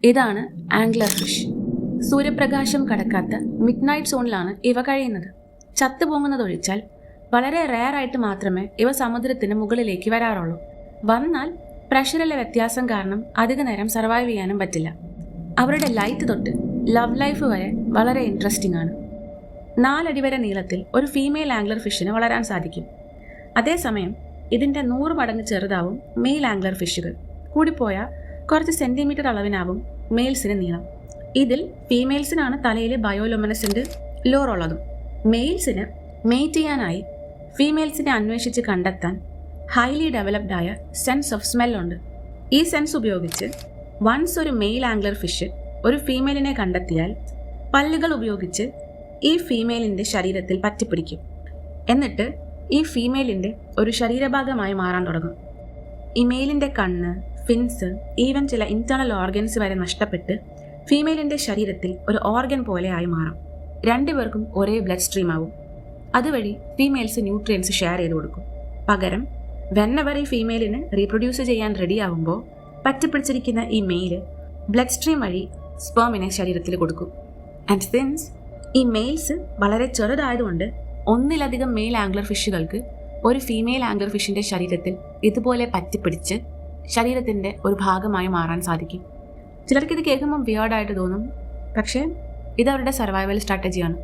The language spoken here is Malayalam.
ഇതാണ് ആംഗ്ലർ ഫിഷ്. സൂര്യപ്രകാശം കടക്കാത്ത മിഡ് നൈറ്റ് സോണിലാണ് ഇവ കഴിയുന്നത്. ചത്തുപോകുന്നതൊഴിച്ചാൽ വളരെ റെയർ ആയിട്ട് മാത്രമേ ഇവ സമുദ്രത്തിന് മുകളിലേക്ക് വരാറുള്ളൂ. വന്നാൽ പ്രഷറിലെ വ്യത്യാസം കാരണം അധിക നേരം സർവൈവ് ചെയ്യാനും പറ്റില്ല. അവരുടെ ലൈറ്റ് തൊട്ട് ലവ് ലൈഫ് വരെ വളരെ ഇൻട്രസ്റ്റിംഗ് ആണ്. 4 അടി വരെ നീളത്തിൽ ഒരു ഫീമെയിൽ ആംഗ്ലർ ഫിഷിന് വളരാൻ സാധിക്കും. അതേസമയം ഇതിൻ്റെ 100 മടങ്ങ് ചെറുതാവും മെയിൽ ആംഗ്ലർ ഫിഷുകൾ. കൂടിപ്പോയാൽ കുറച്ച് സെൻറ്റിമീറ്റർ അളവിനാവും മെയിൽസിന് നീളം. ഇതിൽ ഫീമെയിൽസിനാണ് തലയിൽ ബയോലുമിനസെൻ്റ് ലോർ ഉള്ളതും. മെയിൽസിന് മെയ്റ്റ് ചെയ്യാനായി ഫീമെയിൽസിനെ അന്വേഷിച്ച് കണ്ടെത്താൻ ഹൈലി ഡെവലപ്ഡ് ആയ സെൻസ് ഓഫ് സ്മെല്ലുണ്ട്. ഈ സെൻസ് ഉപയോഗിച്ച് വൺസ് ഒരു മെയിൽ ആംഗ്ലർ ഫിഷ് ഒരു ഫീമെയിലിനെ കണ്ടെത്തിയാൽ പല്ലുകൾ ഉപയോഗിച്ച് ഈ ഫീമെയിലിൻ്റെ ശരീരത്തിൽ പറ്റിപ്പിടിക്കും. എന്നിട്ട് ഈ ഫീമെയിലിൻ്റെ ഒരു ശരീരഭാഗമായി മാറാൻ തുടങ്ങും. ഈ മെയിലിൻ്റെ കണ്ണ്, ഫിൻസ്, ഈവൻ ചില ഇൻറ്റേർണൽ ഓർഗൻസ് വരെ നഷ്ടപ്പെട്ട് ഫീമെയിലിൻ്റെ ശരീരത്തിൽ ഒരു ഓർഗൻ പോലെ ആയി മാറാം. രണ്ടുപേർക്കും ഒരേ ബ്ലഡ് സ്ട്രീം ആവും. അതുവഴി ഫീമെയിൽസ് ന്യൂട്രിയൻസ് ഷെയർ ചെയ്ത് കൊടുക്കും. പകരം വെന്നെവർ ഈ ഫീമെയിലിന് റീപ്രൊഡ്യൂസ് ചെയ്യാൻ റെഡിയാവുമ്പോൾ പറ്റിപ്പിടിച്ചിരിക്കുന്ന ഈ മെയിൽ ബ്ലഡ് സ്ട്രീം വഴി സ്പേമിനെ ശരീരത്തിൽ കൊടുക്കും. ആൻഡ് സിൻസ് ഈ മെയിൽസ് വളരെ ചെറുതായതുകൊണ്ട് ഒന്നിലധികം മെയിൽ ആംഗ്ലർ ഫിഷുകൾക്ക് ഒരു ഫീമെയിൽ ആംഗ്ലർ ഫിഷിൻ്റെ ശരീരത്തിൽ ഇതുപോലെ പറ്റിപ്പിടിച്ച് ശരീരത്തിൻ്റെ ഒരു ഭാഗമായി മാറാൻ സാധിക്കും. ചിലർക്ക് ഇത് കേൾക്കുമ്പോൾ വിയേർഡായിട്ട് തോന്നും, പക്ഷേ ഇതവരുടെ സർവൈവൽ സ്ട്രാറ്റജിയാണ്.